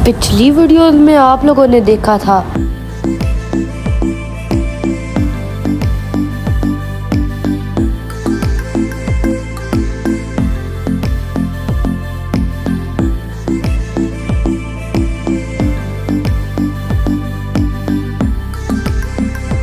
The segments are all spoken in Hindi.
पिछली वीडियो में आप लोगों ने देखा था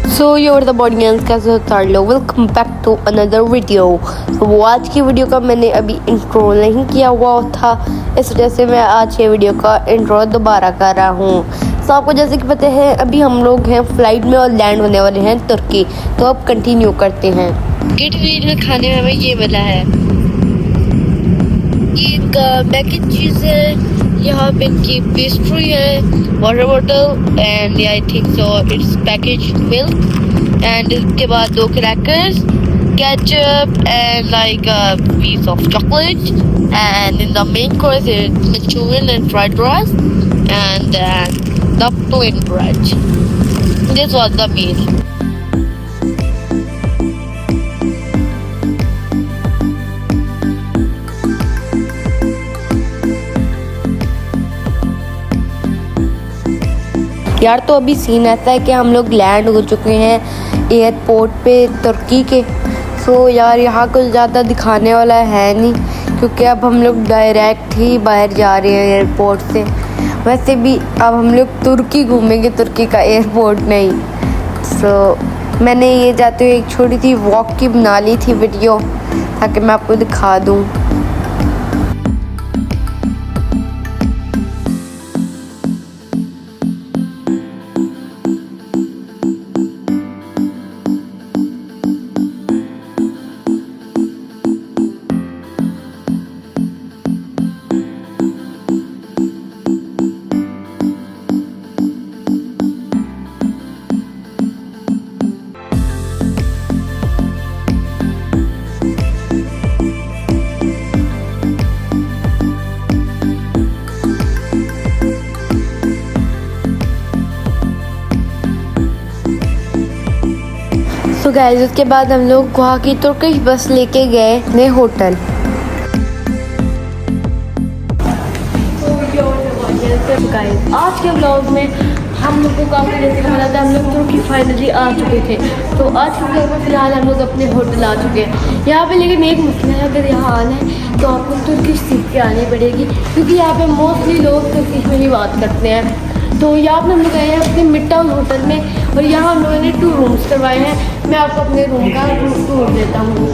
सो योर द ऑडियंस कैसे कर लो। Welcome back to another video. तो आज की वीडियो का मैंने अभी इंट्रो नहीं किया हुआ था, इस वजह से मैं आज के वीडियो का इंट्रो दोबारा कर रहा हूँ। तो आपको जैसे कि पता है अभी हम लोग हैं फ्लाइट में और लैंड होने वाले हैं तुर्की। तो अब कंटिन्यू करते हैं। गेटवे में खाने में हमें ये मिला है, ये इनका पैकेज चीज़ है। यहाँ पे इनकी पेस्ट्री है, water bottle and I think so it's package milk and इसके बाद 2 crackers, ketchup and like a piece of chocolate, and in the main course is Manchurian and fried rice and the plain bread. This was the meal. यार तो अभी सीन ऐसा है कि हम लोग लैंड हो चुके हैं एयरपोर्ट पे तुर्की के। सो यार यहाँ कुछ ज़्यादा दिखाने वाला है नहीं, क्योंकि अब हम लोग डायरेक्ट ही बाहर जा रहे हैं एयरपोर्ट से। वैसे भी अब हम लोग तुर्की घूमेंगे, तुर्की का एयरपोर्ट नहीं। सो मैंने ये जाते हुए एक छोटी सी वॉक की बना ली थी वीडियो, ताकि मैं आपको दिखा दूँ। तो गाइस उसके बाद हम लोग वहाँ की तुर्किश बस लेके गए अपने होटल। गाइस आज के ब्लॉग में हम लोग को काफ़ी जैसे लगा था, हम लोग तुर्की फाइनली आ चुके थे। तो आज के ब्लॉग में फ़िलहाल हम लोग अपने होटल आ चुके हैं यहाँ पे। लेकिन एक मसला है, अगर यहाँ आना है तो आपको तुर्किश सीख के आनी पड़ेगी, क्योंकि यहाँ पे मोस्टली लोग तुर्किश में ही बात करते हैं। तो यहाँ पर हम लोग आए हैं अपने मिड टाउन होटल में, और यहाँ हम लोगों ने 2 रूम्स करवाए हैं। मैं आपको अपने रूम का टूर देता हूँ।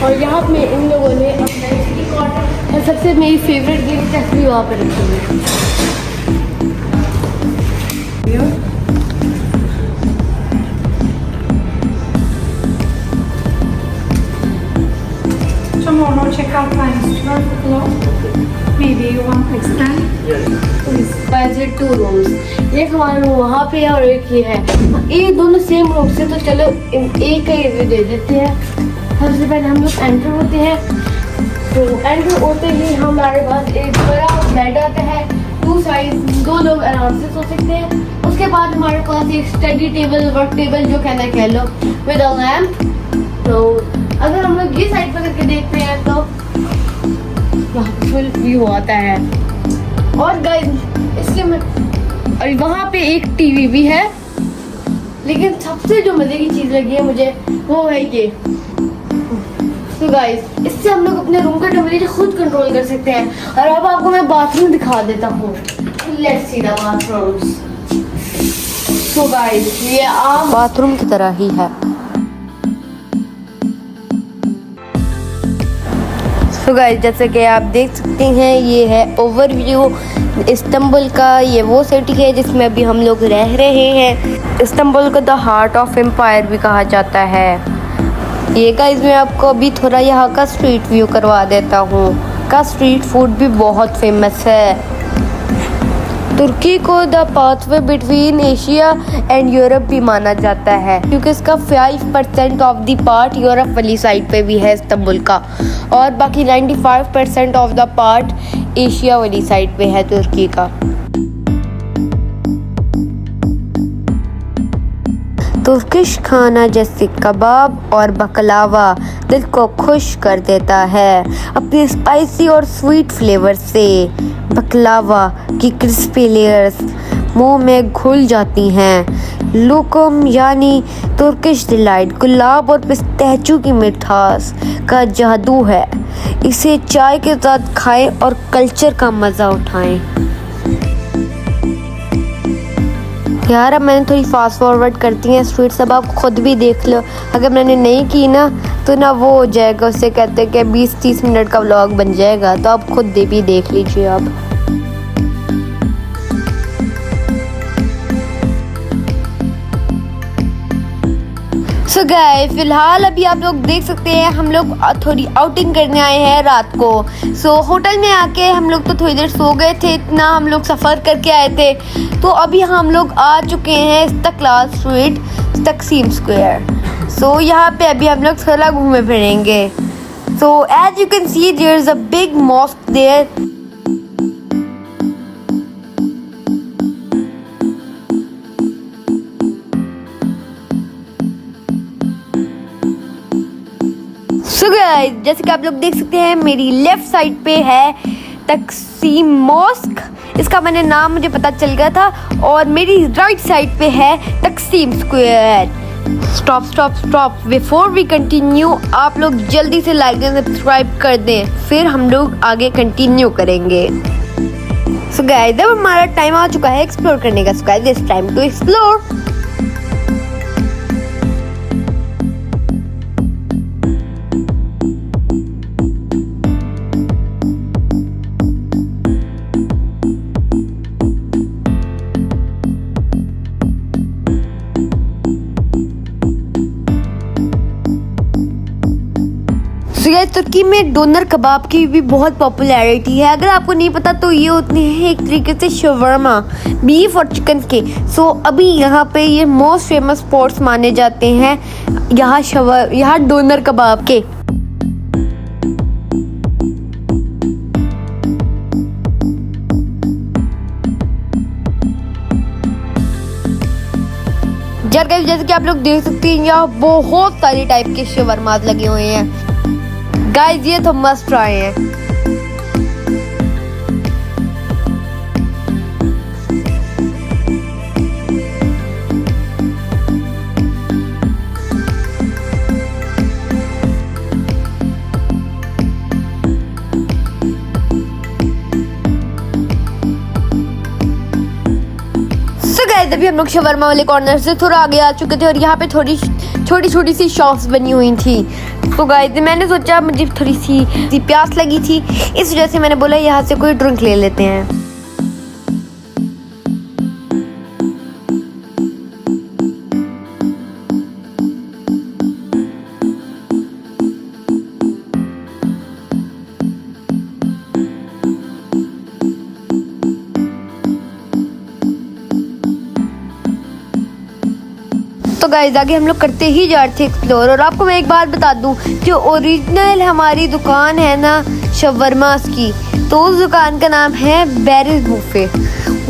और यहाँ पे इन लोगों ने अपना और सबसे मेरी फेवरेट गेम चेस भी वहाँ पर रखी हुई है। Tomorrow check-out time is 12 o'clock. Maybe you want to extend? Yes. 2 rooms, एक हमारा रूम वहाँ पे है और एक ये है। ये दोनों सेम रूम से, तो चलो एक का रिव्यू दे देते हैं। सबसे पहले हम लोग एंटर होते हैं, तो एंटर होते ही हमारे पास एक बड़ा बेड आता है, 2 साइड, 2 लोग आराम से सो सकते हैं। उसके बाद हमारे पास एक स्टडी टेबल, वर्क टेबल जो कहना कह लो, विद अ लैम्प। तो अगर हम लोग ये साइड पर करके देखते हैं तो वहाँ फुल व्यू आता है। और गाइस इसके में और वहाँ पे एक टीवी भी है, लेकिन सबसे जो मजे की चीज़ लगी है मुझे वो है ये। तो गाइस इससे हम लोग अपने रूम का टेम्परेचर खुद कंट्रोल कर सकते हैं। और अब आपको मैं बाथरूम दिखा देता हूँ। Let's see the bathrooms. तो गाइस ये आम बाथरूम की तरह ही है। तो गाइस जैसे कि आप देख सकते हैं ये है ओवरव्यू इस्तांबुल का। ये वो सिटी है जिसमें अभी हम लोग रह रहे हैं। इस्तांबुल को द हार्ट ऑफ एम्पायर भी कहा जाता है। ये गाइस मैं आपको अभी थोड़ा यहाँ का स्ट्रीट व्यू करवा देता हूँ। का स्ट्रीट फूड भी बहुत फेमस है। तुर्की को the pathway between Asia and Europe भी माना जाता है, क्योंकि इसका 5% ऑफ द पार्ट यूरोप वाली साइड पे भी है इस्तांबुल का, और बाकी 95% ऑफ द पार्ट एशिया वाली साइड पे है तुर्की का। तुर्किश खाना जैसे कबाब और बकलावा दिल को खुश कर देता है अपनी स्पाइसी और स्वीट फ्लेवर से। बकलावा की क्रिस्पी लेयर्स मुंह में घुल जाती हैं। लुकुम यानी तुर्किश डिलाइट गुलाब और पिस्ताचियो की मिठास का जादू है। इसे चाय के साथ खाएं और कल्चर का मज़ा उठाएं। यार अब मैंने थोड़ी फास्ट फॉरवर्ड करती हैं स्वीट्स, अब आप खुद भी देख लो। अगर मैंने नहीं की ना तो ना वो हो जाएगा, उससे कहते हैं कि 20-30 मिनट का व्लॉग बन जाएगा, तो आप खुद भी देख लीजिए अब। सो गाइस फिलहाल अभी आप लोग देख सकते हैं हम लोग थोड़ी आउटिंग करने आए हैं रात को। सो होटल में आके हम लोग तो थोड़ी देर सो गए थे, इतना हम लोग सफ़र करके आए थे। तो अभी हम लोग आ चुके हैं Istiklal street, Taksim square. So यहाँ पे अभी हम लोग थोड़ा घूमे फिरेंगे। So as you can see there is a big mosque there. So guys जैसे कि आप लोग देख सकते हैं मेरी लेफ्ट साइड पे है तकसीम मॉस्क, इसका मैंने नाम मुझे पता चल गया था, और मेरी राइट साइड पे है Taksim square. Stop before we continue आप लोग जल्दी से लाइक एंड सब्सक्राइब कर दें, फिर हम लोग आगे कंटिन्यू करेंगे। सो गाइस अब हमारा टाइम आ चुका है एक्सप्लोर करने का। So guys it's time to explore. तुर्की में डोनर कबाब की भी बहुत पॉपुलैरिटी है। अगर आपको नहीं पता तो ये होते हैं एक तरीके से शवरमा बीफ और चिकन के। सो अभी यहाँ पे ये मोस्ट फेमस स्पॉट्स माने जाते हैं यहाँ डोनर कबाब के। जैसे कि आप लोग देख सकते हैं यहाँ बहुत सारी टाइप के शवरमास लगे हुए हैं। गाइस ये तो मस्ट ट्राई है। अभी हम लोग शवरमा वाले कॉर्नर से थोड़ा आगे आ चुके थे और यहाँ पे थोड़ी छोटी सी शॉप्स बनी हुई थी। तो गाइस मैंने सोचा मुझे थोड़ी सी प्यास लगी थी, इस वजह से मैंने बोला यहाँ से कोई ड्रिंक ले लेते हैं। तो गाइस आगे हम लोग करते ही जा रहे थे एक्सप्लोर। और आपको मैं एक बात बता दूं, जो ओरिजिनल हमारी दुकान है ना शवरमास की, तो उस दुकान का नाम है बैरिस बुफे।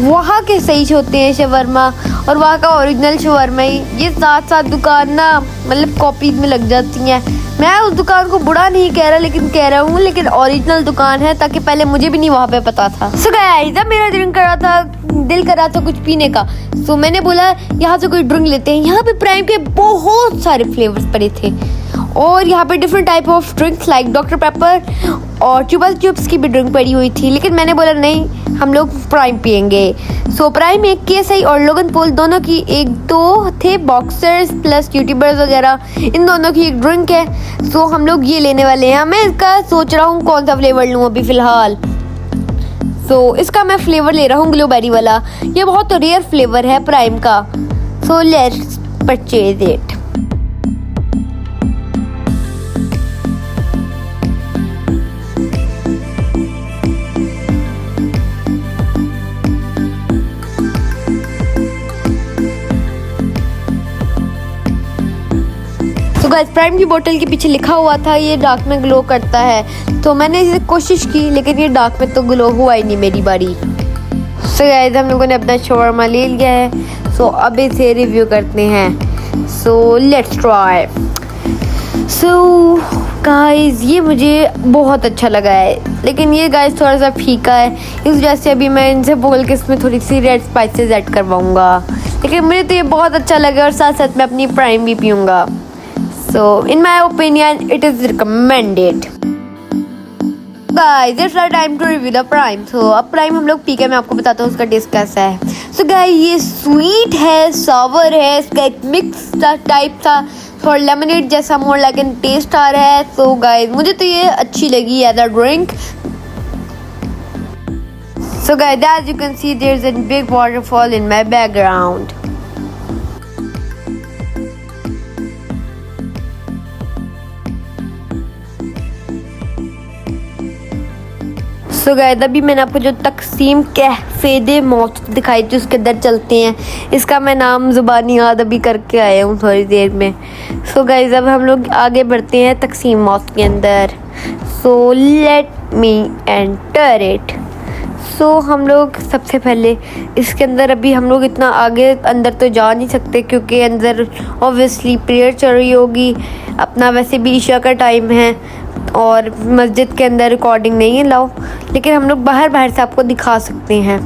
वहाँ के सही होते हैं शवरमा और वहाँ का ओरिजिनल शवरमा ही। ये साथ दुकान ना मतलब कॉपीज में लग जाती हैं। मैं उस दुकान को बुरा नहीं कह रहा, लेकिन कह रहा हूँ लेकिन ओरिजिनल दुकान है, ताकि पहले मुझे भी नहीं वहाँ पे पता था। सो गाइस जब मेरा दिल कर रहा था कुछ पीने का, सो मैंने बोला यहाँ से कोई ड्रिंक लेते हैं। यहाँ पे प्राइम के बहुत सारे फ्लेवर्स पड़े थे और यहाँ पे different type of drinks like doctor paper और चुबल चिप्स की भी ड्रिंक पड़ी हुई थी, लेकिन मैंने बोला नहीं हम लोग प्राइम पियेंगे। सो प्राइम एक केएसआई और लोगन पॉल दोनों की एक दो थे बॉक्सर्स प्लस यूट्यूबर्स वगैरह, इन दोनों की एक ड्रिंक है। सो हम लोग ये लेने वाले हैं। मैं इसका सोच रहा हूँ कौन सा फ्लेवर लूँ अभी फ़िलहाल। सो इसका मैं फ्लेवर ले रहा हूँ ब्लूबेरी वाला। ये बहुत रेयर फ्लेवर है प्राइम का। So let's purchase it. तो गाइस प्राइम की बोतल के पीछे लिखा हुआ था ये डार्क में ग्लो करता है, तो मैंने इसे कोशिश की लेकिन ये डार्क में तो ग्लो हुआ ही नहीं मेरी बारी। सो गाइस हम लोगों ने अपना शवरमा ले लिया है। सो अब इसे रिव्यू करते हैं। So let's try. So guys ये मुझे बहुत अच्छा लगा है, लेकिन ये गाइस थोड़ा सा फीका है, इस वजह से अभी मैं इनसे बोल के इसमें थोड़ी सी रेड स्पाइसेस ऐड करवाऊँगा। लेकिन मुझे तो ये बहुत अच्छा लगा और साथ साथ मैं अपनी प्राइम भी पीऊँगा। So in my opinion it is recommended. Guys it's time to review the prime. So अब प्राइम हम लोग पी के मैं आपको बताता हूँ उसका टेस्ट कैसा है। सो गाइस ये स्वीट है, सॉवर है, इसका एक मिक्स टाइप था, थोड़ा लेमनेड जैसा मोर लाइक एन टेस्ट आ रहा है। सो गाइस मुझे तो ये अच्छी लगी as a drink. So guys as you can see there is a big waterfall in my background. So guys अभी मैंने आपको जो तकसीम कैफे दे मॉस्क दिखाई थी उसके अंदर चलते हैं। इसका मैं नाम ज़ुबानी याद अभी करके आया हूँ थोड़ी देर में। सो गाइस अब हम लोग आगे बढ़ते हैं तकसीम मॉस्क के अंदर। So let me enter it. So हम लोग सबसे पहले इसके अंदर अभी हम लोग इतना आगे अंदर तो जा नहीं सकते क्योंकि अंदर ऑब्वियसली प्रेयर चल रही होगी। अपना वैसे भी ईशा का टाइम है और मस्जिद के अंदर रिकॉर्डिंग नहीं है लाओ, लेकिन हम लोग बाहर से आपको दिखा सकते हैं।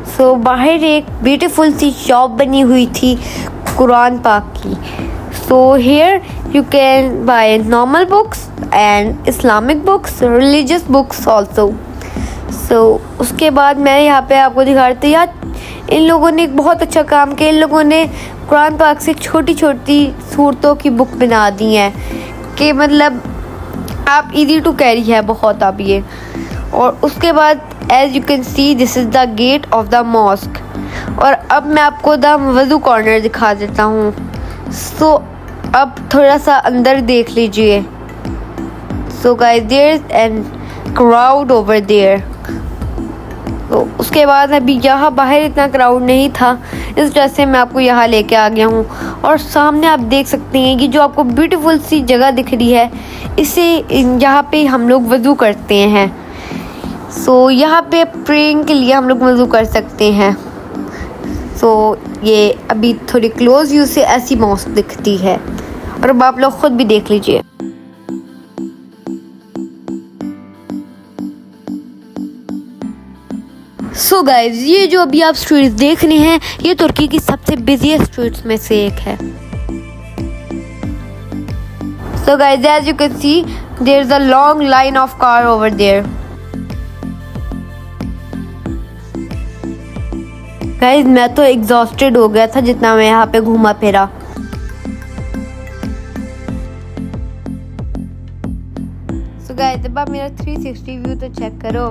सो बाहर एक ब्यूटीफुल सी शॉप बनी हुई थी कुरान पाक की। So here you can buy normal books and Islamic books, religious books also. So उसके बाद मैं यहाँ पे आपको दिखा रही थी यार, इन लोगों ने एक बहुत अच्छा काम किया। इन लोगों ने कुरान पाक से छोटी छोटी सूरतों की बुक बना दी हैं कि मतलब आप इजी टू कैरी है बहुत अब ये। और उसके बाद as you can see this is the gate of the mosque. और अब मैं आपको द वज़ू कॉर्नर दिखा देता हूँ। सो अब थोड़ा सा अंदर देख लीजिए। So guys there is an crowd over there. तो उसके बाद अभी यहाँ बाहर इतना क्राउड नहीं था, इस वजह से मैं आपको यहाँ लेके आ गया हूँ। और सामने आप देख सकते हैं कि जो आपको ब्यूटीफुल सी जगह दिख रही है, इसे यहाँ पे हम लोग वज़ू करते हैं। सो यहाँ पे प्रेइंग के लिए हम लोग वज़ू कर सकते हैं। सो ये अभी थोड़ी क्लोज व्यू से ऐसी मॉस्क दिखती है और अब आप लोग ख़ुद भी देख लीजिए। सो गाइज ये जो अभी आप स्ट्रीट्स देख रहे हैं ये तुर्की की सबसे बिजीएस्ट स्ट्रीट्स में से एक है। So guys as you can see there is a long line of car over there. Guys मैं तो एग्जॉस्टेड हो गया था जितना मैं यहाँ पे घूमा फिरा। सो गाइज अब आप मेरा 360 व्यू तो चेक करो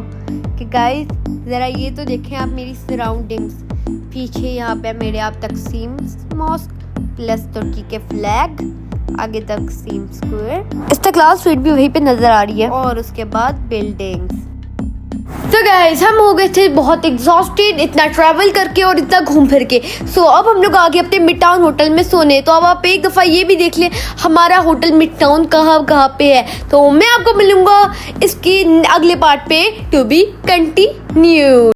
कि गाइज ज़रा ये तो देखें आप मेरी सराउंडिंग्स। पीछे यहाँ पे मेरे आप तकसीम मॉस्क प्लस तुर्की के फ्लैग, आगे तकसीम स्क्वायर, इस्तिकलाल स्ट्रीट भी वहीं पे नज़र आ रही है और उसके बाद बिल्डिंग्स। तो गाइस हम हो गए थे बहुत एग्जॉस्टेड इतना ट्रैवल करके और इतना घूम फिर के। सो अब हम लोग आगे अपने मिड टाउन होटल में सोने। तो अब आप एक दफ़ा ये भी देख लें हमारा होटल मिड टाउन कहाँ पे है। तो मैं आपको मिलूंगा इसकी अगले पार्ट पे टू बी कंटिन्यू।